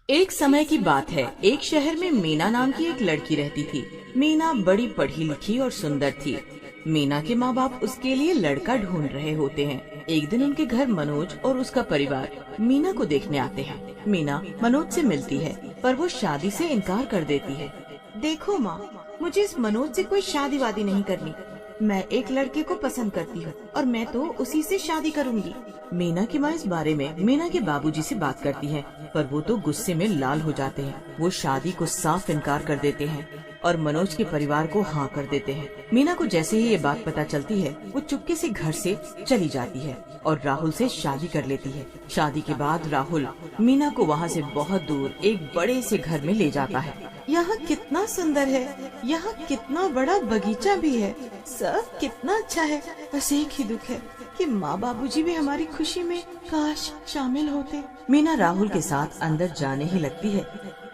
एक समय की बात है। एक शहर में मीना नाम की एक लड़की रहती थी। मीना बड़ी पढ़ी लिखी और सुंदर थी। मीना के माँ बाप उसके लिए लड़का ढूंढ रहे होते हैं। एक दिन उनके घर मनोज और उसका परिवार मीना को देखने आते हैं। मीना मनोज से मिलती है, पर वो शादी से इनकार कर देती है। देखो माँ, मुझे इस मनोज से कोई शादी वादी नहीं करनी। मैं एक लड़के को पसंद करती हूँ और मैं तो उसी से शादी करूँगी। मीना की माँ इस बारे में मीना के बाबूजी से बात करती है, पर वो तो गुस्से में लाल हो जाते हैं। वो शादी को साफ इनकार कर देते हैं और मनोज के परिवार को हाँ कर देते हैं। मीना को जैसे ही ये बात पता चलती है, वो चुपके से घर से चली जाती है और राहुल से शादी कर लेती है। शादी के बाद राहुल मीना को वहाँ से बहुत दूर एक बड़े से घर में ले जाता है। यहाँ कितना सुंदर है, यहाँ कितना बड़ा बगीचा भी है, सब कितना अच्छा है। बस एक ही दुख है कि माँ बाबूजी भी हमारी खुशी में काश शामिल होते। मीना राहुल के साथ अंदर जाने ही लगती है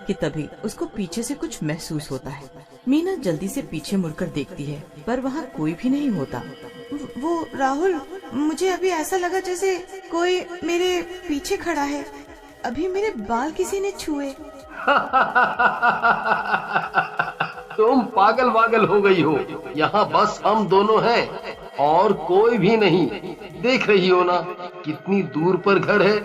कि तभी उसको पीछे से कुछ महसूस होता है। मीना जल्दी से पीछे मुड़कर देखती है, पर वहाँ कोई भी नहीं होता। वो राहुल, मुझे अभी ऐसा लगा जैसे कोई मेरे पीछे खड़ा है। अभी मेरे बाल किसी ने छुए। तुम पागल वागल हो गई हो। यहाँ बस हम दोनों हैं और कोई भी नहीं। देख रही हो ना कितनी दूर पर घर है।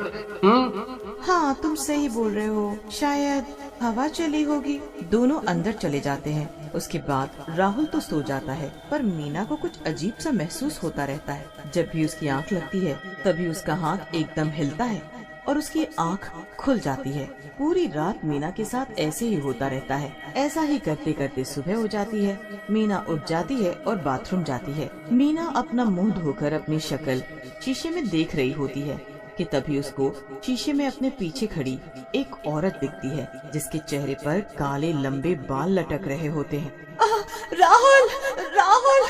हाँ, तुम सही बोल रहे हो, शायद हवा चली होगी। दोनों अंदर चले जाते हैं। उसके बाद राहुल तो सो जाता है, पर मीना को कुछ अजीब सा महसूस होता रहता है। जब भी उसकी आंख लगती है, तभी उसका हाथ एकदम हिलता है और उसकी आंख खुल जाती है। पूरी रात मीना के साथ ऐसे ही होता रहता है। ऐसा ही करते करते सुबह हो जाती है। मीना उठ जाती है और बाथरूम जाती है। मीना अपना मुंह धोकर अपनी शक्ल शीशे में देख रही होती है कि तभी उसको शीशे में अपने पीछे खड़ी एक औरत दिखती है, जिसके चेहरे पर काले लंबे बाल लटक रहे होते हैं। राहुल, राहुल,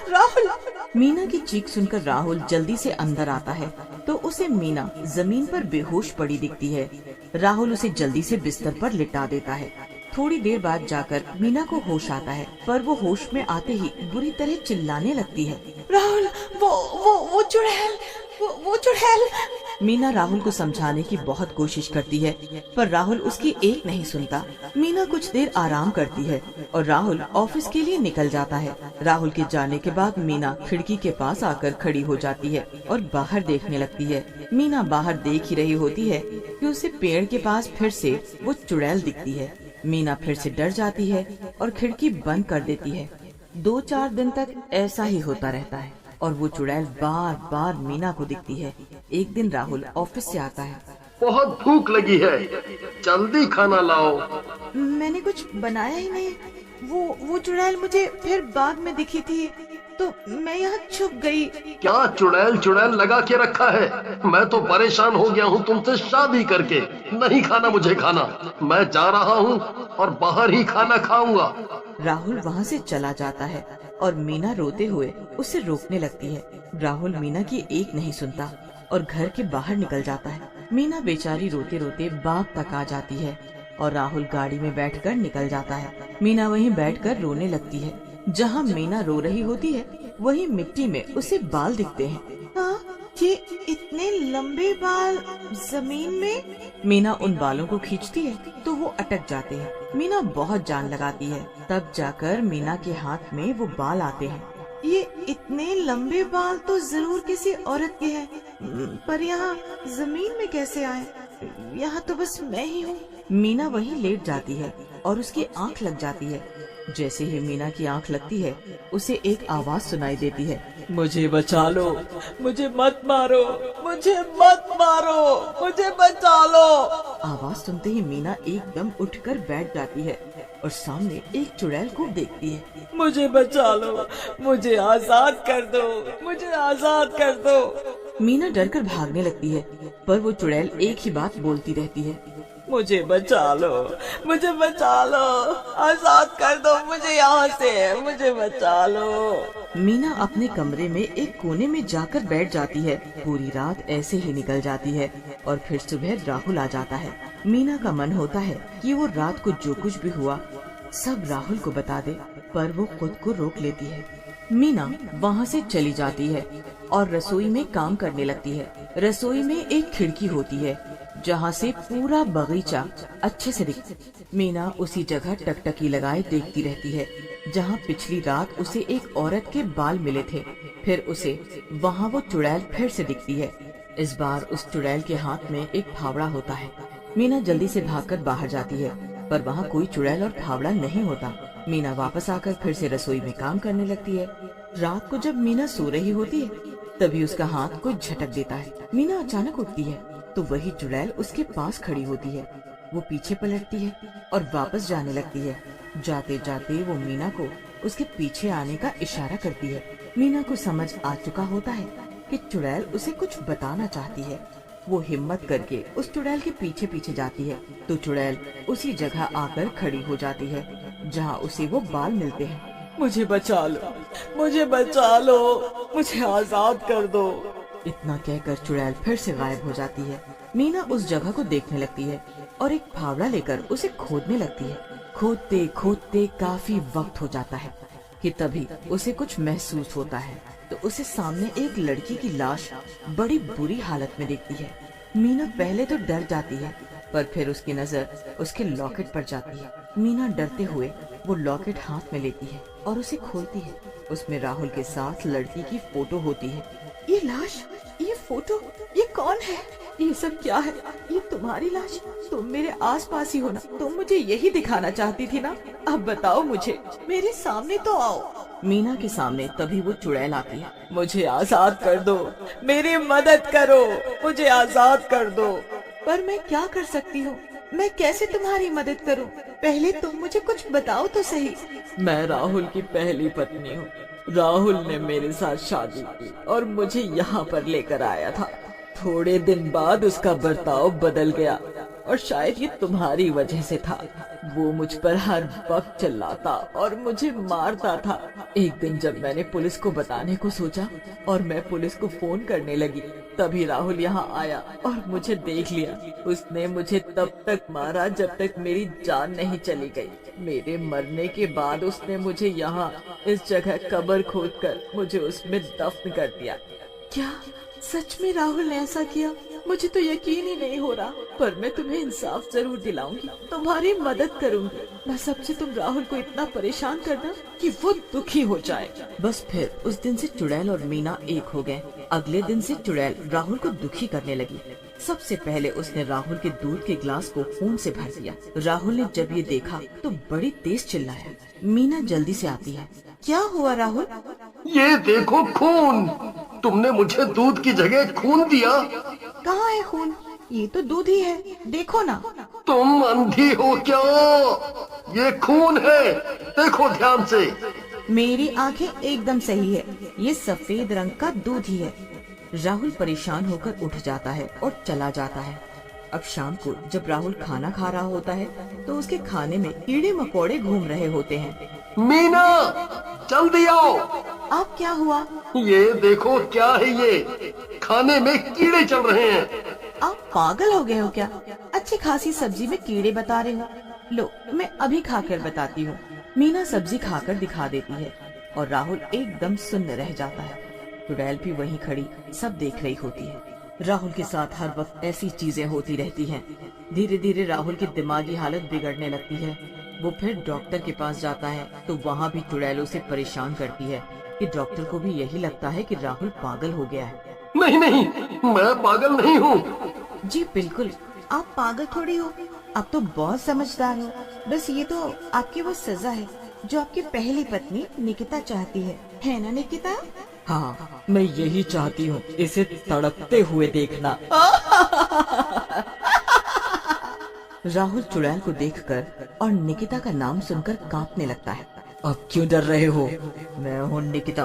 राहुल! मीना की चीख सुनकर राहुल जल्दी से अंदर आता है, तो उसे मीना जमीन पर बेहोश पड़ी दिखती है। राहुल उसे जल्दी से बिस्तर पर लिटा देता है। थोड़ी देर बाद जाकर मीना को होश आता है, पर वो होश में आते ही बुरी तरह चिल्लाने लगती है। राहुल, वो चुड़ैल, वो चुड़ैल! मीना राहुल को समझाने की बहुत कोशिश करती है, पर राहुल उसकी एक नहीं सुनता। मीना कुछ देर आराम करती है और राहुल ऑफिस के लिए निकल जाता है। राहुल के जाने के बाद मीना खिड़की के पास आकर खड़ी हो जाती है और बाहर देखने लगती है। मीना बाहर देख ही रही होती है कि उसे पेड़ के पास फिर से वो चुड़ैल दिखती है। मीना फिर से डर जाती है और खिड़की बंद कर देती है। 2-4 दिन तक ऐसा ही होता रहता है और वो चुड़ैल बार बार मीना को दिखती है। एक दिन राहुल ऑफिस से आता है। बहुत भूख लगी है, जल्दी खाना लाओ। मैंने कुछ बनाया ही नहीं। वो चुड़ैल मुझे फिर बाग में दिखी थी, तो मैं यहाँ छुप गई। क्या चुड़ैल चुड़ैल लगा के रखा है? मैं तो परेशान हो गया हूँ तुमसे शादी करके। नहीं खाना मुझे खाना, मैं जा रहा हूँ और बाहर ही खाना खाऊंगा। राहुल वहाँ से चला जाता है और मीना रोते हुए उसे रोकने लगती है। राहुल मीना की एक नहीं सुनता और घर के बाहर निकल जाता है। मीना बेचारी रोते रोते बाग तक आ जाती है और राहुल गाड़ी में बैठकर निकल जाता है। मीना वहीं बैठकर रोने लगती है। जहाँ मीना रो रही होती है, वहीं मिट्टी में उसे बाल दिखते हैं। हाँ, ये इतने लंबे बाल जमीन में! मीना उन बालों को खींचती है तो वो अटक जाते हैं। मीना बहुत जान लगाती है, तब जाकर मीना के हाथ में वो बाल आते हैं। ये इतने लंबे बाल तो जरूर किसी औरत के हैं, पर यहाँ जमीन में कैसे आए? यहाँ तो बस मैं ही हूँ। मीना वहीं लेट जाती है और उसकी आंख लग जाती है। जैसे ही मीना की आंख लगती है, उसे एक आवाज सुनाई देती है। मुझे बचा लो, मुझे मत मारो, मुझे मत मारो, मुझे बचा लो! आवाज सुनते ही मीना एकदम उठकर बैठ जाती है और सामने एक चुड़ैल को देखती है। मुझे बचा लो, मुझे आजाद कर दो, मुझे आजाद कर दो! मीना डरकर भागने लगती है, पर वो चुड़ैल एक ही बात बोलती रहती है। मुझे बचा लो, मुझे बचा लो, आजाद कर दो मुझे यहाँ से, मुझे बचा लो! मीना अपने कमरे में एक कोने में जाकर बैठ जाती है। पूरी रात ऐसे ही निकल जाती है और फिर सुबह राहुल आ जाता है। मीना का मन होता है कि वो रात को जो कुछ भी हुआ सब राहुल को बता दे, पर वो खुद को रोक लेती है। मीना वहाँ से चली जाती है और रसोई में काम करने लगती है। रसोई में एक खिड़की होती है जहाँ से पूरा बगीचा अच्छे से दिखता। मीना उसी जगह टकटकी लगाए देखती रहती है जहाँ पिछली रात उसे एक औरत के बाल मिले थे। फिर उसे वहाँ वो चुड़ैल फिर से दिखती है। इस बार उस चुड़ैल के हाथ में एक फावड़ा होता है। मीना जल्दी से भागकर बाहर जाती है, पर वहाँ कोई चुड़ैल और फावड़ा नहीं होता। मीना वापस आकर फिर से रसोई में काम करने लगती है। रात को जब मीना सो रही होती है, तभी उसका हाथ कोई झटक देता है। मीना अचानक उठती है तो वही चुड़ैल उसके पास खड़ी होती है। वो पीछे पलटती है और वापस जाने लगती है। जाते जाते वो मीना को उसके पीछे आने का इशारा करती है। मीना को समझ आ चुका होता है कि चुड़ैल उसे कुछ बताना चाहती है। वो हिम्मत करके उस चुड़ैल के पीछे पीछे जाती है तो चुड़ैल उसी जगह आकर खड़ी हो जाती है जहाँ उसे वो बाल मिलते हैं। मुझे बचा लो, मुझे बचा लो, मुझे आजाद कर दो। इतना कहकर चुड़ैल फिर से गायब हो जाती है। मीना उस जगह को देखने लगती है और एक फावड़ा लेकर उसे खोदने लगती है। खोदते खोदते काफी वक्त हो जाता है कि तभी उसे कुछ महसूस होता है तो उसे सामने एक लड़की की लाश बड़ी बुरी हालत में दिखती है। मीना पहले तो डर जाती है, पर फिर उसकी नजर उसके लॉकेट पर जाती है। मीना डरते हुए वो लॉकेट हाथ में लेती है और उसे खोलती है। उसमें राहुल के साथ लड़की की फोटो होती है। ये लाश, ये फोटो, ये कौन है? ये सब क्या है? ये तुम्हारी लाश? तुम मेरे आसपास ही हो ना? तुम मुझे यही दिखाना चाहती थी ना? अब बताओ मुझे, मेरे सामने तो आओ। मीना के सामने तभी वो चुड़ैल आती है। मुझे आजाद कर दो, मेरी मदद करो, मुझे आजाद कर दो। पर मैं क्या कर सकती हूँ? मैं कैसे तुम्हारी मदद करूँ? पहले तुम मुझे कुछ बताओ तो सही। मैं राहुल की पहली पत्नी हूँ। राहुल ने मेरे साथ शादी की और मुझे यहाँ पर लेकर आया था। थोड़े दिन बाद उसका बर्ताव बदल गया और शायद ये तुम्हारी वजह से था। वो मुझ पर हर वक्त चिल्लाता और मुझे मारता था। एक दिन जब मैंने पुलिस को बताने को सोचा और मैं पुलिस को फोन करने लगी, तभी राहुल यहाँ आया और मुझे देख लिया। उसने मुझे तब तक मारा जब तक मेरी जान नहीं चली गई। मेरे मरने के बाद उसने मुझे यहाँ इस जगह कब्र खोदकर मुझे उसमें दफन कर दिया। क्या सच में राहुल ने ऐसा किया? मुझे तो यकीन ही नहीं हो रहा, पर मैं तुम्हें इंसाफ जरूर दिलाऊंगी, तुम्हारी मदद करूंगी। बस अब से तुम राहुल को इतना परेशान करना कि वो दुखी हो जाए। बस फिर उस दिन से चुड़ैल और मीना एक हो गए। अगले दिन से चुड़ैल राहुल को दुखी करने लगी। सबसे पहले उसने राहुल के दूध के गिलास को खून से भर दिया। राहुल ने जब ये देखा तो बड़ी तेज चिल्लाया। मीना जल्दी से आती है। क्या हुआ राहुल? ये देखो खून। तुमने मुझे दूध की जगह खून दिया। कहाँ है खून? ये तो दूध ही है, देखो ना। तुम अंधी हो क्या? ये खून है, देखो ध्यान से। मेरी आंखें एकदम सही है, ये सफेद रंग का दूध ही है। राहुल परेशान होकर उठ जाता है और चला जाता है। अब शाम को जब राहुल खाना खा रहा होता है तो उसके खाने में कीड़े मकोड़े घूम रहे होते हैं। मीना, जल्दी आओ। अब क्या हुआ? ये देखो क्या है ये? खाने में कीड़े चल रहे हैं। आप पागल हो गए हो क्या? अच्छी खासी सब्जी में कीड़े बता रहे हो? लो, मैं अभी खाकर बताती हूँ। मीना सब्जी खाकर दिखा देती है और राहुल एकदम सुन्न रह जाता है। चुड़ैल भी वहीं खड़ी सब देख रही होती है। राहुल के साथ हर वक्त ऐसी चीजें होती रहती हैं। धीरे धीरे राहुल की दिमागी हालत बिगड़ने लगती है। वो फिर डॉक्टर के पास जाता है तो वहाँ भी चुड़ैल उसे परेशान करती है कि डॉक्टर को भी यही लगता है कि राहुल पागल हो गया है। नहीं नहीं, मैं पागल नहीं हूँ। जी बिल्कुल, आप पागल थोड़ी हो, आप तो बहुत समझदार हो। बस ये तो आपकी वो सजा है जो आपकी पहली पत्नी निकिता चाहती है ना निकिता? हाँ, मैं यही चाहती हूँ, इसे तड़पते हुए देखना। राहुल चुड़ैल को देखकर और निकिता का नाम सुनकर कांपने लगता है। अब क्यों डर रहे हो? मैं हूँ निकिता,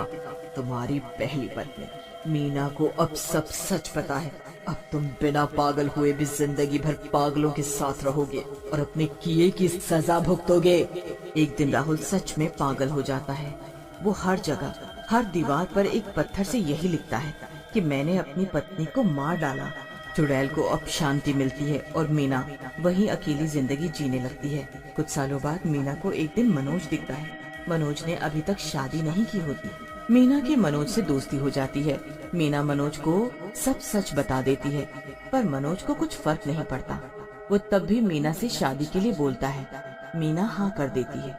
तुम्हारी पहली पत्नी। मीना को अब सब सच पता है। अब तुम बिना पागल हुए भी जिंदगी भर पागलों के साथ रहोगे और अपने किए की सजा भुगतोगे। एक दिन राहुल सच में पागल हो जाता है। वो हर जगह, हर दीवार पर एक पत्थर से यही लिखता है कि मैंने अपनी पत्नी को मार डाला। चुड़ैल को अब शांति मिलती है और मीना वहीं अकेली जिंदगी जीने लगती है। कुछ सालों बाद मीना को एक दिन मनोज दिखता है। मनोज ने अभी तक शादी नहीं की होती। मीना की मनोज से दोस्ती हो जाती है। मीना मनोज को सब सच बता देती है, पर मनोज को कुछ फर्क नहीं पड़ता। वो तब भी मीना से शादी के लिए बोलता है। मीना हाँ कर देती है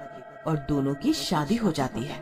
और दोनों की शादी हो जाती है।